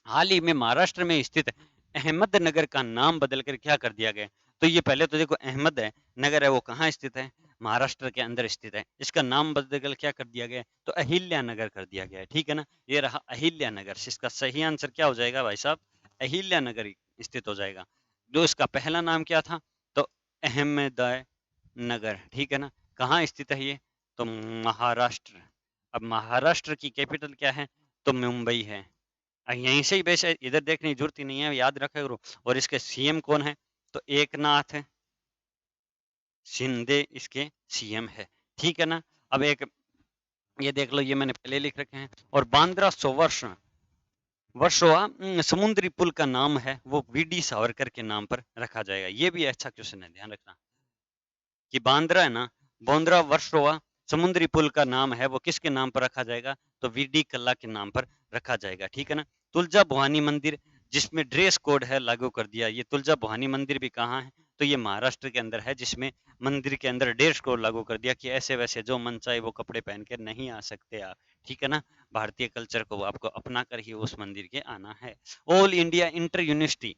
हाल ही में महाराष्ट्र में स्थित अहमदनगर का नाम बदलकर क्या कर दिया गया? तो ये पहले तो देखो अहमद है नगर है, वो कहाँ स्थित है? महाराष्ट्र के अंदर स्थित है। इसका नाम बदलकर क्या कर दिया गया? तो अहिल्या नगर कर दिया गया है। ठीक है ना, ये रहा अहिल्या नगर। इसका सही आंसर क्या हो जाएगा भाई साहब? अहिल्या नगर स्थित हो जाएगा। जो इसका पहला नाम क्या था? तो अहमद नगर। ठीक है ना, कहाँ स्थित है ये? तो महाराष्ट्र। अब महाराष्ट्र की कैपिटल क्या है? तो मुंबई है। यहीं से ही वैसे इधर देखने की जरूरत ही नहीं है, याद रखा करो। और इसके सीएम कौन है? तो एकनाथ शिंदे इसके सीएम है। ठीक है ना, अब एक ये देख लो, ये मैंने पहले लिख रखे हैं। और 1200 वर्ष वर्षों समुद्री पुल का नाम है वो वीडी सावरकर के नाम पर रखा जाएगा। ये भी अच्छा क्वेश्चन है, ध्यान रखना कि बांद्रा है ना, बांद्रा वर्सोवा समुद्री पुल का नाम है वो किसके नाम पर रखा जाएगा? तो वीडी कल्ला के नाम पर रखा जाएगा। ठीक है ना, तुलजा भवानी मंदिर जिसमें ड्रेस कोड है लागू कर दिया। ये तुलजा भवानी मंदिर भी कहाँ है? तो ये महाराष्ट्र के अंदर है, जिसमें मंदिर के अंदर ड्रेस कोड लागू कर दिया कि ऐसे वैसे जो मन चाहे वो कपड़े पहन के नहीं आ सकते आप। ठीक है ना, भारतीय कल्चर को आपको अपना कर ही उस मंदिर के आना है। All India inter university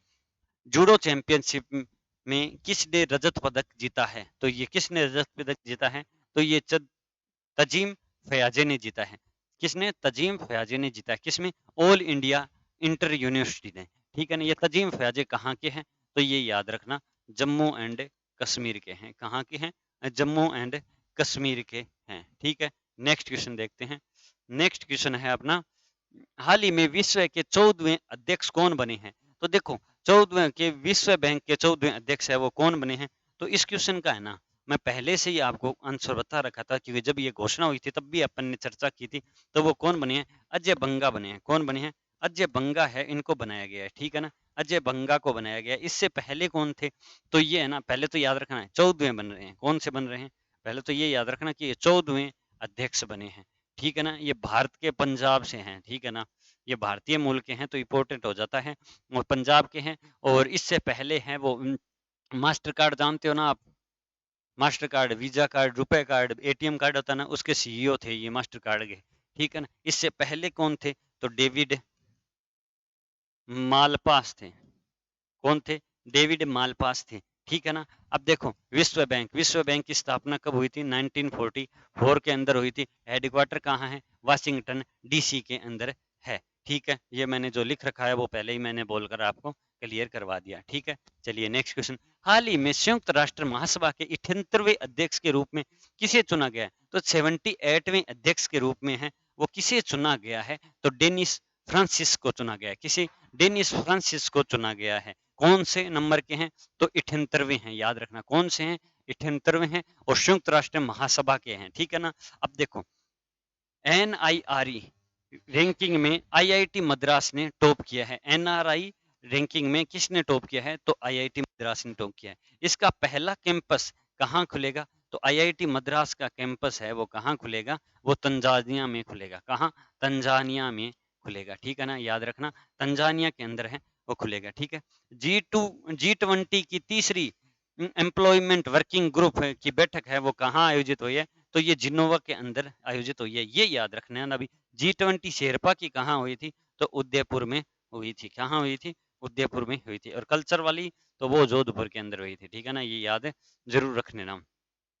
judo championship में किसने रजत पदक जीता है? तो ये किसने रजत पदक जीता है? तो ये तजीम फयाजे ने जीता है। किसने? तजीम फयाजे ने जीता है। किसमें? ऑल इंडिया इंटर यूनिवर्सिटी ने। ठीक है ना, ये तजीम फयाजे कहाँ के हैं? तो ये याद रखना जम्मू एंड कश्मीर के हैं। कहाँ के हैं? जम्मू एंड कश्मीर के हैं। ठीक है, नेक्स्ट क्वेश्चन देखते हैं। नेक्स्ट क्वेश्चन है अपना, हाल ही में विश्व के 14वें अध्यक्ष कौन बने हैं? तो देखो 14वें के विश्व बैंक के 14वें अध्यक्ष है वो कौन बने हैं? तो इस क्वेश्चन का है ना, मैं पहले से ही आपको आंसर बता रखा था, क्योंकि जब ये घोषणा हुई थी तब भी अपन ने चर्चा की थी। तो वो कौन बने हैं? अजय बंगा बने हैं। कौन बने हैं? अजय बंगा है, इनको बनाया गया है। ठीक है ना, अजय बंगा को बनाया गया है। इससे पहले कौन थे? तो ये है ना, पहले तो याद रखना है 14वें बन रहे हैं। कौन से बन रहे हैं? पहले तो ये याद रखना कि ये 14वें अध्यक्ष बने हैं। ठीक है ना, ये भारत के पंजाब से हैं। ठीक है ना, ये भारतीय मूल के हैं तो इम्पोर्टेंट हो जाता है, और पंजाब के हैं। और इससे पहले हैं वो मास्टर कार्ड जानते हो ना आप? मास्टर कार्ड, वीजा कार्ड, रुपए कार्ड, एटीएम कार्ड होता है ना, उसके सीईओ थे ये मास्टर कार्ड के। ठीक है ना, इससे पहले कौन थे? तो डेविड मालपास थे। कौन थे? डेविड मालपास थे। ठीक है ना, अब देखो विश्व बैंक की स्थापना कब हुई थी? 1944 के अंदर हुई थी। हेडक्वार्टर कहाँ है? वाशिंगटन डीसी के अंदर है। ठीक है, ये मैंने जो लिख रखा है वो पहले ही मैंने बोलकर आपको क्लियर करवा दिया। ठीक है, चलिए नेक्स्ट क्वेश्चन। हाल ही में संयुक्त राष्ट्र महासभा के 78वें अध्यक्ष के रूप में किसे चुना गया है? तो 78वें अध्यक्ष के रूप में है वो किसे चुना गया है? तो डेनिस फ्रांसिस को चुना गया है। किसे? डेनिस फ्रांसिस को चुना गया है। कौन से नंबर के हैं? तो 78वें हैं, याद रखना कौन से हैं? 78वें हैं और संयुक्त राष्ट्र महासभा के हैं। ठीक है ना, अब देखो NIRE रैंकिंग में IIT मद्रास ने टॉप किया है। NRI रैंकिंग में किसने टॉप किया है? तो IIT मद्रास ने टॉप किया है। इसका पहला कैंपस कहाँ खुलेगा? तो IIT मद्रास का कैंपस है वो कहाँ खुलेगा? वो तंजानिया में खुलेगा। कहाँ? तंजानिया में खुलेगा, ठीक है ना, याद रखना, तंजानिया के अंदर है वो खुलेगा, ठीक है। G20 की तीसरी एम्प्लॉयमेंट वर्किंग ग्रुप की बैठक है वो कहाँ आयोजित हुई है? तो ये जिनोवा के अंदर आयोजित हुई है, ये याद रखना है ना। अभी G20 शेरपा की कहाँ हुई थी? तो उदयपुर में हुई थी। कहाँ हुई थी? उदयपुर में हुई थी। और कल्चर वाली तो वो जोधपुर के अंदर हुई थी, ठीक है ना, ये याद है जरूर रखने ना।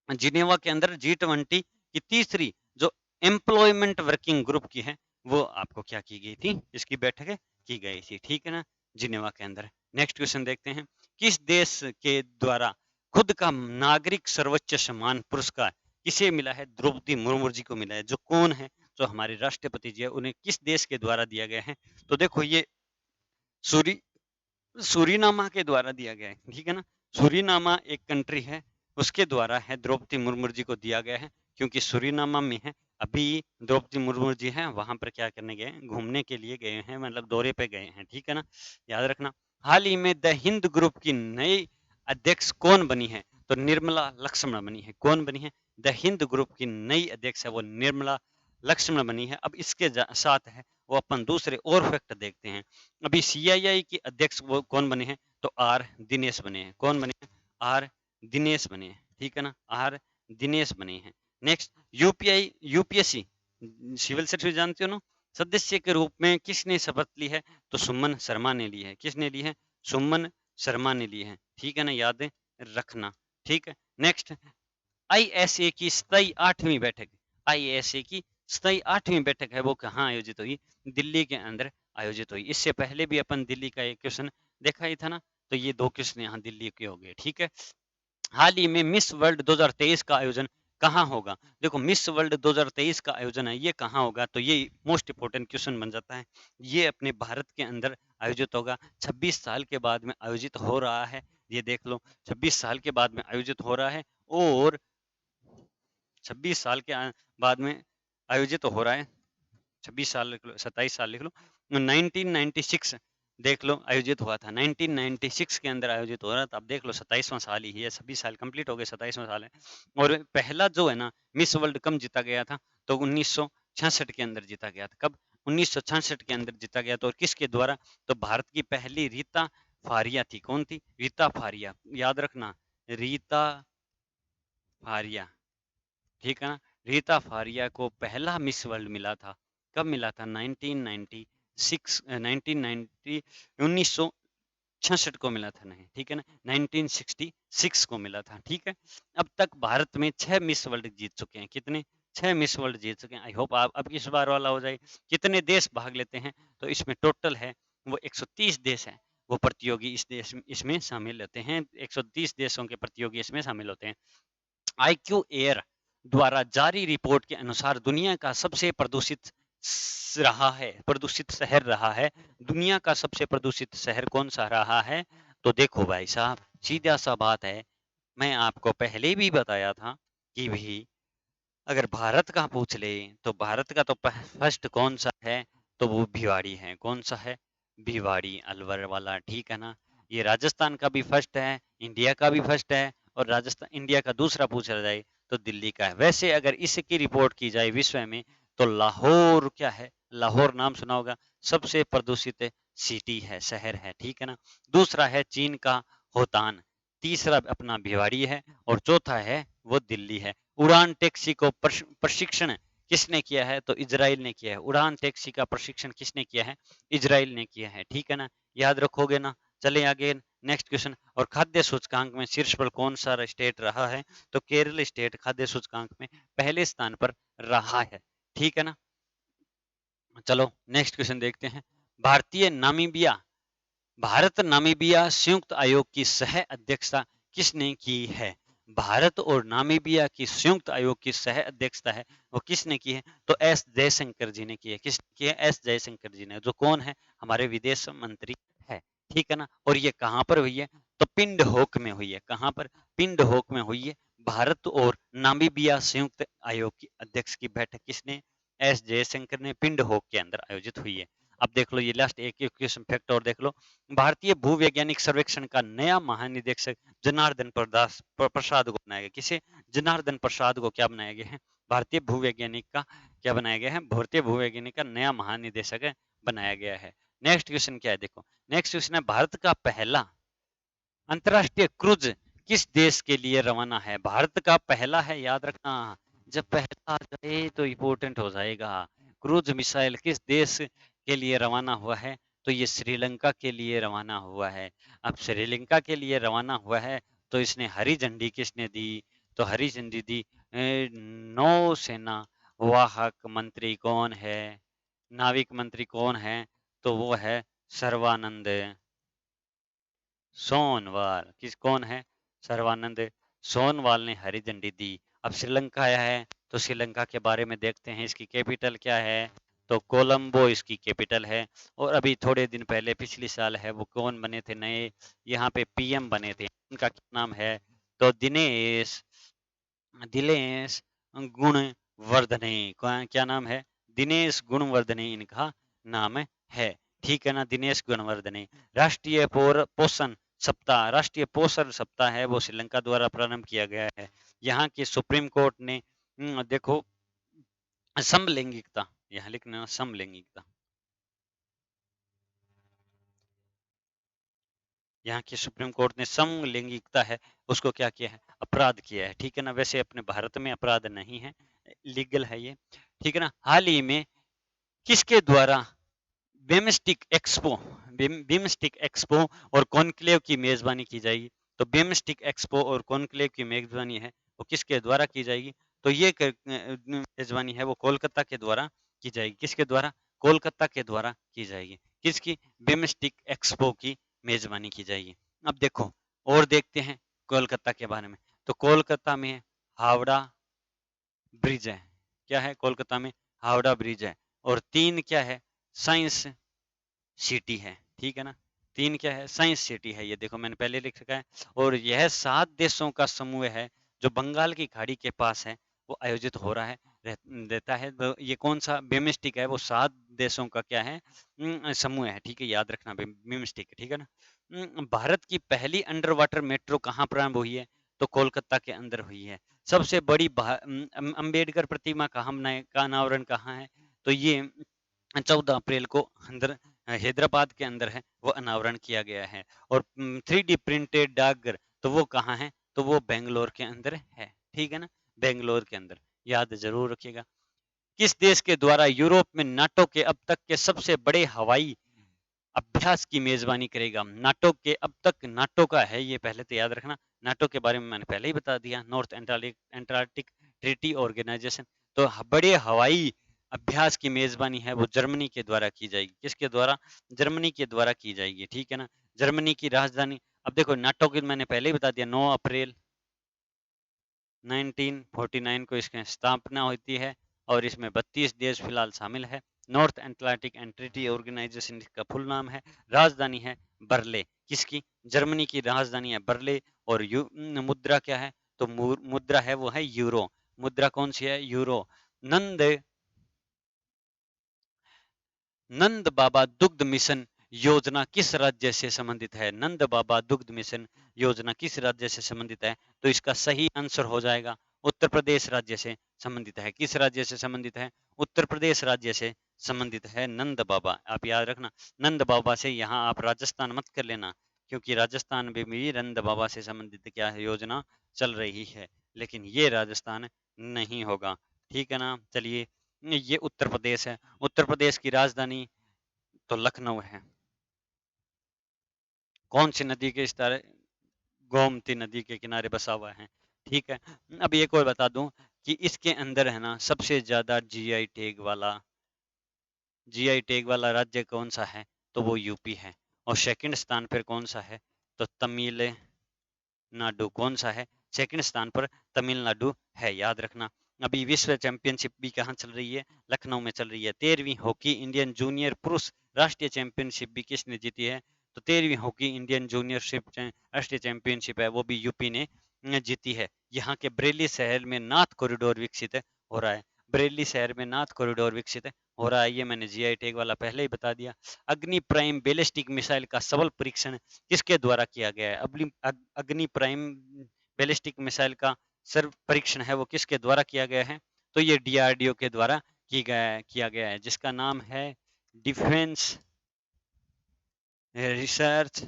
जिनेवा के अंदर G20 की तीसरी जो एम्प्लॉयमेंट वर्किंग ग्रुप की है वो आपको क्या की गई थी? इसकी बैठक की गई थी, ठीक है ना, जिनेवा के अंदर। नेक्स्ट क्वेश्चन देखते हैं, किस देश के द्वारा खुद का नागरिक सर्वोच्च सम्मान पुरस्कार किसे मिला है? द्रौपदी मुर्मू जी को मिला है। जो कौन है? जो हमारे राष्ट्रपति जी है, उन्हें किस देश के द्वारा दिया गया है? तो देखो ये सूरी सूरीनामा के द्वारा दिया गया है, ठीक है ना। सूरीनामा एक कंट्री है, उसके द्वारा है, द्रौपदी मुर्मू जी को दिया गया है, क्योंकि सूरीनामा में है। अभी द्रौपदी मुर्मू जी हैं वहां पर क्या करने गए? घूमने के लिए गए हैं, मतलब दौरे पे गए हैं, ठीक है ना, याद रखना। हाल ही में द हिंद ग्रुप की नई अध्यक्ष कौन बनी है? तो निर्मला लक्ष्मण बनी है। कौन बनी है? द हिंद ग्रुप की नई अध्यक्ष है वो निर्मला लक्ष्मण बनी है। अब इसके साथ है वो अपन दूसरे और फैक्ट देखते हैं। अभी CII की अध्यक्ष वो कौन बने हैं? तो R दिनेश बने हैं। कौन बने हैं? R दिनेश बने हैं, ठीक है ना, R दिनेश बने हैं। नेक्स्ट, UPSC सिविल सर्विस जानते हो ना, सदस्य के रूप में किसने शपथ ली है? तो सुमन शर्मा ने ली है। किसने ली है? सुमन शर्मा ने ली है, ठीक है ना, याद रखना, ठीक है। नेक्स्ट, ISA की 8वीं बैठक, ISA की 8वीं बैठक है वो कहाँ आयोजित हुई? दिल्ली के अंदर आयोजित हुई। इससे पहले भी अपन दिल्ली का एक क्वेश्चन देखा ही था ना, तो ये 2 क्वेश्चन यहाँ दिल्ली के हो गए, ठीक है। हाल ही में मिस वर्ल्ड 2023 का आयोजन कहाँ होगा? देखो मिस वर्ल्ड 2023 का आयोजन है, ये कहाँ होगा? तो ये मोस्ट इंपोर्टेंट क्वेश्चन बन जाता है। ये अपने भारत के अंदर आयोजित होगा। 26 साल के बाद में आयोजित हो रहा है, ये देख लो, 26 साल के बाद में आयोजित हो रहा है। और 26 साल के बाद में आयोजित हो रहा है। 26 साल लिख लो, 27 साल लिख लो। 1996 देख लो आयोजित हुआ था, 1996 के अंदर आयोजित हो रहा था। अब देख लो 27वां साल ही है, 26 साल कंप्लीट हो गए, 27वां साल है। और पहला जो है ना मिस वर्ल्ड कब जीता गया था? तो 1966 के अंदर जीता गया था। कब? 1966 के अंदर जीता गया था। और किसके द्वारा? तो भारत की पहली रीता फारिया थी। कौन थी? रीता फारिया, याद रखना, रीता फारिया, ठीक है ना। रीता फारिया को पहला मिस वर्ल्ड मिला था। कब मिला था? 1996, 1990, 1966 को मिला था, नहीं, ठीक है ना, 1966 को मिला था, ठीक है। अब तक भारत में 6 मिस वर्ल्ड जीत चुके हैं। कितने? 6 मिस वर्ल्ड जीत चुके हैं। आई होप आप अब इस बार वाला हो जाए। कितने देश भाग लेते हैं? तो इसमें टोटल है वो 130 देश है वो प्रतियोगी इसमें शामिल होते हैं। 130 देशों के प्रतियोगी इसमें शामिल होते हैं। IQ एयर द्वारा जारी रिपोर्ट के अनुसार दुनिया का सबसे प्रदूषित शहर रहा है। दुनिया का सबसे प्रदूषित शहर कौन सा रहा है? तो देखो भाई साहब, सीधा सा बात है, मैं आपको पहले भी बताया था कि भी अगर भारत का पूछ ले तो भारत का तो फर्स्ट कौन सा है? तो वो भिवाड़ी है। कौन सा है? भिवाड़ी, अलवर वाला, ठीक है ना। ये राजस्थान का भी फर्स्ट है, इंडिया का भी फर्स्ट है, और राजस्थान इंडिया का दूसरा पूछा जाए तो दिल्ली का है। वैसे अगर इसकी रिपोर्ट की जाए विश्व में तो लाहौर क्या है? लाहौर नाम सुना होगा, सबसे प्रदूषित सिटी है, शहर है, ठीक है ना। दूसरा है चीन का होतान, तीसरा अपना भिवाड़ी है, और चौथा है वो दिल्ली है। उड़ान टैक्सी को प्रशिक्षण किसने किया है? तो इजराइल ने किया है। उड़ान टैक्सी का प्रशिक्षण किसने किया है? इजराइल ने किया है, ठीक है ना, याद रखोगे ना। चले आगे, नेक्स्ट क्वेश्चन। और खाद्य सूचकांक में शीर्ष पर कौन सा स्टेट रहा है? तो केरल स्टेट खाद्य सूचकांक में पहले स्थान पर रहा है, ठीक है ना। चलो नेक्स्ट क्वेश्चन देखते हैं। भारत नामीबिया संयुक्त आयोग की सह अध्यक्षता किसने की है? भारत और नामीबिया की संयुक्त आयोग की सह अध्यक्षता है वो किसने की है? तो S जयशंकर जी ने की है। किसने की है? S जयशंकर जी ने, जो कौन है? हमारे विदेश मंत्री है, ठीक है ना। और ये कहाँ पर हुई है? तो पिंड होक में हुई है। कहाँ पर? पिंड होक में हुई है। भारत और नामीबिया संयुक्त आयोग की अध्यक्ष की बैठक किसने एस जयशंकर ने पिंड होक के अंदर आयोजित हुई है। अब देख लो ये लास्ट एक क्वेश्चन फैक्ट और देख लो। भारतीय भूवैज्ञानिक सर्वेक्षण का नया महानिदेशक जनार्दन प्रसाद को बनाया गया। किसे? जनार्दन प्रसाद को क्या बनाया गया है? भारतीय भूवैज्ञानिक का क्या बनाया गया है? भारतीय भूवैज्ञानिक का नया महानिदेशक बनाया गया है। नेक्स्ट क्वेश्चन क्या है देखो। नेक्स्ट क्वेश्चन है भारत का पहला अंतरराष्ट्रीय क्रूज किस देश के लिए रवाना है? भारत का पहला है, याद रखना। जब पहला आ जाए तो इम्पोर्टेंट हो जाएगा। क्रूज मिसाइल किस देश के लिए रवाना हुआ है? तो ये श्रीलंका के लिए रवाना हुआ है। अब श्रीलंका के लिए रवाना हुआ है तो इसने हरी झंडी किसने दी? तो हरी झंडी दी नौसेना वाहक मंत्री कौन है? नाविक मंत्री कौन है? तो वो है सर्वानंद सोनवाल। कौन है? सर्वानंद सोनवाल ने हरी झंडी दी। अब श्रीलंका आया है तो श्रीलंका के बारे में देखते हैं। इसकी कैपिटल क्या है? तो कोलंबो इसकी कैपिटल है। और अभी थोड़े दिन पहले पिछले साल है वो कौन बने थे नए यहाँ पे पीएम बने थे, उनका क्या नाम है? तो दिनेश दिनेश गुणवर्धने। क्या नाम है? दिनेश गुणवर्धने इनका नाम है। ठीक है ना, दिनेश गुणवर्धने। राष्ट्रीय पोषण सप्ताह, राष्ट्रीय पोषण सप्ताह है वो श्रीलंका द्वारा प्रारंभ किया गया है। यहाँ की सुप्रीम कोर्ट ने देखो समलैंगिकता, यहाँ लिखना समलैंगिकता, यहाँ की सुप्रीम कोर्ट ने समलैंगिकता है उसको क्या किया है? अपराध किया है। ठीक है ना, वैसे अपने भारत में अपराध नहीं है, लीगल है ये। ठीक है ना। हाल ही में किसके द्वारा बिमस्टिक एक्सपो और कॉन्क्लेव की मेजबानी की जाएगी? तो बिमस्टिक एक्सपो और कॉन्क्लेव की मेजबानी है वो किसके द्वारा की जाएगी? तो ये मेजबानी है वो कोलकाता के द्वारा की जाएगी। किसके द्वारा? कोलकाता के द्वारा की जाएगी। किसकी? बिमस्टिक एक्सपो की मेजबानी की जाएगी। अब देखो और देखते हैं कोलकाता के बारे में। तो कोलकाता में हावड़ा ब्रिज है। क्या है? कोलकाता में हावड़ा ब्रिज है। और 3 क्या है? साइंस सिटी है। ठीक है ना, 3 क्या है? साइंस सिटी है। ये देखो मैंने पहले लिख रखा है। और यह 7 देशों का समूह है जो बंगाल की खाड़ी के पास है, वो आयोजित हो रहा है देता है। तो ये कौन सा बिमस्टिक है? वो 7 देशों का क्या है? समूह है। ठीक है, याद रखना बिमस्टिक। ठीक है ना। भारत की पहली अंडर वाटर मेट्रो कहाँ प्रारंभ हुई है? तो कोलकाता के अंदर हुई है। सबसे बड़ी अंबेडकर प्रतिमा कहाँ बनाए का अनावरण कहाँ है? तो ये 14 अप्रैल को अंदर हैदराबाद के अंदर है वो अनावरण किया गया है। और 3D प्रिंटेड डाकघर तो वो कहाँ है? तो वो बेंगलोर के अंदर है। ठीक है ना, बेंगलोर के अंदर, याद जरूर रखिएगा। किस देश के द्वारा यूरोप में नाटो के अब तक के सबसे बड़े हवाई अभ्यास की मेजबानी करेगा? नाटो के अब तक, नाटो का है ये, पहले तो याद रखना। नाटो के बारे में मैंने पहले ही बता दिया, नॉर्थ एंटार्क्टिक ट्रीटी ऑर्गेनाइजेशन। तो बड़े हवाई अभ्यास की मेजबानी है वो जर्मनी के द्वारा की जाएगी। किसके द्वारा? जर्मनी के द्वारा की जाएगी। ठीक है ना। जर्मनी की राजधानी, अब देखो नाटो की मैंने पहले ही बता दिया, 9 अप्रैल 1949 को इसकी स्थापना होती है। और इसमें 32 देश फिलहाल शामिल है। North Atlantic and Treaty Organization इसका फुल नाम है। राजधानी है बर्ले। किसकी? जर्मनी की राजधानी है बर्ले। और मुद्रा क्या है? तो मुद्रा है वो है यूरो। मुद्रा कौन सी है? यूरो। नंद नंद बाबा दुग्ध मिशन योजना किस राज्य से संबंधित है? नंद बाबा दुग्ध मिशन योजना किस राज्य से संबंधित है? तो इसका सही आंसर हो जाएगा उत्तर प्रदेश राज्य से संबंधित है। किस राज्य से संबंधित है? उत्तर प्रदेश राज्य से संबंधित है नंद बाबा। आप याद रखना, नंद बाबा से यहाँ आप राजस्थान मत कर लेना, क्योंकि राजस्थान में भी नंद बाबा से संबंधित क्या है? योजना चल रही है, लेकिन ये राजस्थान नहीं होगा। ठीक है ना। चलिए, ये उत्तर प्रदेश है। उत्तर प्रदेश की राजधानी तो लखनऊ है। कौन सी नदी के इस तरह? गोमती नदी के किनारे बसा हुआ है। ठीक है। अब एक और बता दूं कि इसके अंदर है ना सबसे ज्यादा जीआई टैग वाला राज्य कौन सा है? तो वो यूपी है। और सेकंड स्थान पर कौन सा है? तो तमिलनाडु। कौन सा है? सेकंड स्थान पर तमिलनाडु है, याद रखना। अभी विश्व चैंपियनशिप भी कहाँ चल रही है? लखनऊ में चल रही है। 13वीं हॉकी इंडियन जूनियर पुरुष राष्ट्रीय चैंपियनशिप भी किसने जीती है? तो 13वीं हॉकी इंडियन जूनियरशिप राष्ट्रीय चैंपियनशिप है वो भी यूपी ने जीती है। यहाँ के बरेली शहर में नाथ कॉरिडोर विकसित हो रहा है। बरेली शहर में नाथ कॉरिडोर विकसित हो रहा है, ये मैंने जीआई टैग वाला पहले ही बता दिया। अग्नि प्राइम बैलिस्टिक मिसाइल का सफल परीक्षण किसके द्वारा किया गया है? अग्नि प्राइम बैलिस्टिक मिसाइल का सर्व परीक्षण है वो किसके द्वारा किया गया है? तो ये डीआरडीओ के द्वारा किया गया है, जिसका नाम है Defence Research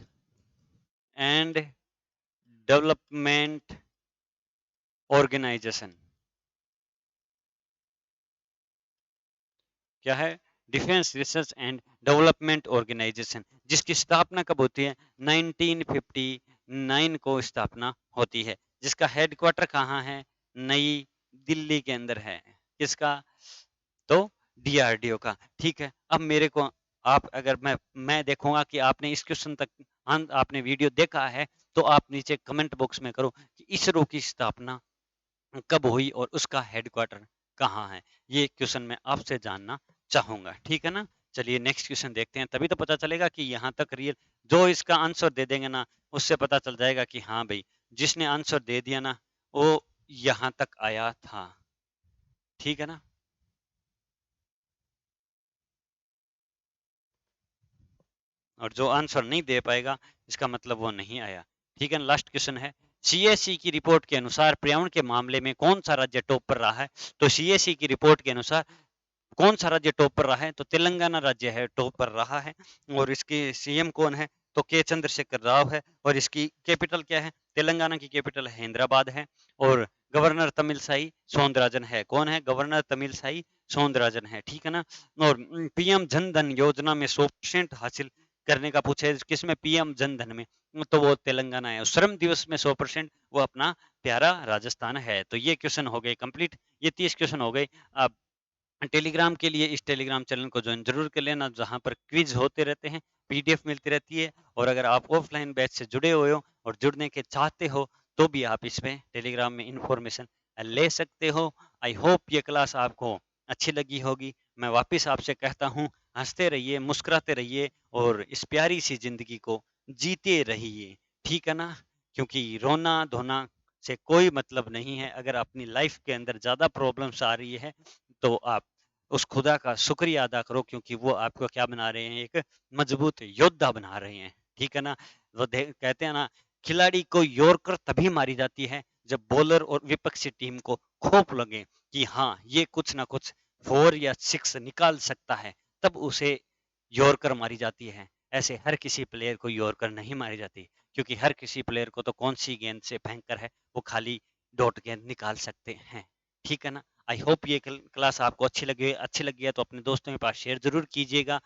and Development Organisation. क्या है? Defence Research and Development Organisation, जिसकी स्थापना कब होती है? 1959 को स्थापना होती है, जिसका हेडक्वार्टर कहाँ है? नई दिल्ली के अंदर है। किसका? तो डीआरडीओ का। ठीक है, अब मेरे को आप अगर मैं देखूंगा कि आपने इस क्वेश्चन तक आपने वीडियो देखा है, तो आप नीचे कमेंट बॉक्स में करो कि इसरो की स्थापना कब हुई और उसका हेडक्वार्टर कहाँ है? ये क्वेश्चन मैं आपसे जानना चाहूंगा, ठीक है ना? चलिए नेक्स्ट क्वेश्चन देखते हैं, तभी तो पता चलेगा कि यहाँ तक रियल जो इसका आंसर दे देंगे ना, उससे पता चल जाएगा कि हाँ भाई, जिसने आंसर दे दिया ना वो यहाँ तक आया था, ठीक है ना? और जो आंसर नहीं दे पाएगा इसका मतलब वो नहीं आया, ठीक है ना? लास्ट क्वेश्चन है, सीएससी की रिपोर्ट के अनुसार पर्यावरण के मामले में कौन सा राज्य टॉप पर रहा है? तो सीएससी की रिपोर्ट के अनुसार कौन सा राज्य टॉप पर रहा है? तो तेलंगाना राज्य है टॉप पर रहा है। और इसके सीएम कौन है? तो के चंद्रशेखर राव है। और इसकी कैपिटल क्या है? तेलंगाना की कैपिटल हैदराबाद है। और गवर्नर तमिलसाई सौंदरराजन है। कौन है? गवर्नर तमिलसाई सौंदरराजन है, ठीक है ना? और पीएम जन धन योजना में 100% हासिल करने का पूछे, किसमें? पीएम जन धन में, तो वो तेलंगाना है। श्रम दिवस में 100% वो अपना प्यारा राजस्थान है। तो ये क्वेश्चन हो गए कंप्लीट, ये 30 क्वेश्चन हो गए। अब टेलीग्राम के लिए इस टेलीग्राम चैनल को ज्वाइन जरूर कर लेना, जहां पर क्विज होते रहते हैं, पीडीएफ मिलती रहती है। और अगर आप ऑफलाइन बैच से जुड़े हुए हो और जुड़ने के चाहते हो तो भी आप इसमें टेलीग्राम में इंफॉर्मेशन ले सकते हो। आई होप ये क्लास आपको अच्छी लगी होगी। मैं वापस आपसे कहता हूँ, हंसते रहिए, मुस्कुराते रहिए और इस प्यारी सी जिंदगी को जीते रहिए, ठीक है ना? क्योंकि रोना धोना से कोई मतलब नहीं है। अगर अपनी लाइफ के अंदर ज्यादा प्रॉब्लम्स आ रही है तो आप उस खुदा का शुक्रिया अदा करो, क्योंकि वो आपको क्या बना रहे हैं? एक मजबूत योद्धा बना रहे हैं, ठीक है ना? वो कहते हैं ना, खिलाड़ी को यॉर्कर तभी मारी जाती है जब बॉलर और विपक्षी टीम को खौफ लगे कि हाँ ये कुछ ना कुछ 4 या 6 निकाल सकता है, तब उसे यॉर्कर मारी जाती है। ऐसे हर किसी प्लेयर को यॉर्कर नहीं मारी जाती, क्योंकि हर किसी प्लेयर को तो कौन सी गेंद से भयंकर है, वो खाली डॉट गेंद निकाल सकते हैं, ठीक है ना? आई होप ये क्लास आपको अच्छी लगी है तो अपने दोस्तों के पास शेयर जरूर कीजिएगा।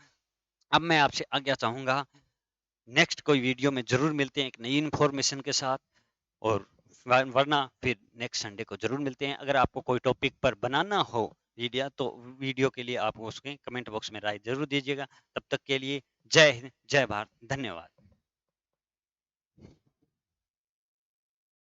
अब मैं आपसे आज्ञा चाहूंगा, नेक्स्ट कोई वीडियो में जरूर मिलते हैं एक नई इन्फॉर्मेशन के साथ। और वरना फिर नेक्स्ट संडे को जरूर मिलते हैं। अगर आपको कोई टॉपिक पर बनाना हो वीडियो, तो वीडियो के लिए आप उसके कमेंट बॉक्स में राय जरूर दीजिएगा। तब तक के लिए जय हिंद, जय भारत, धन्यवाद।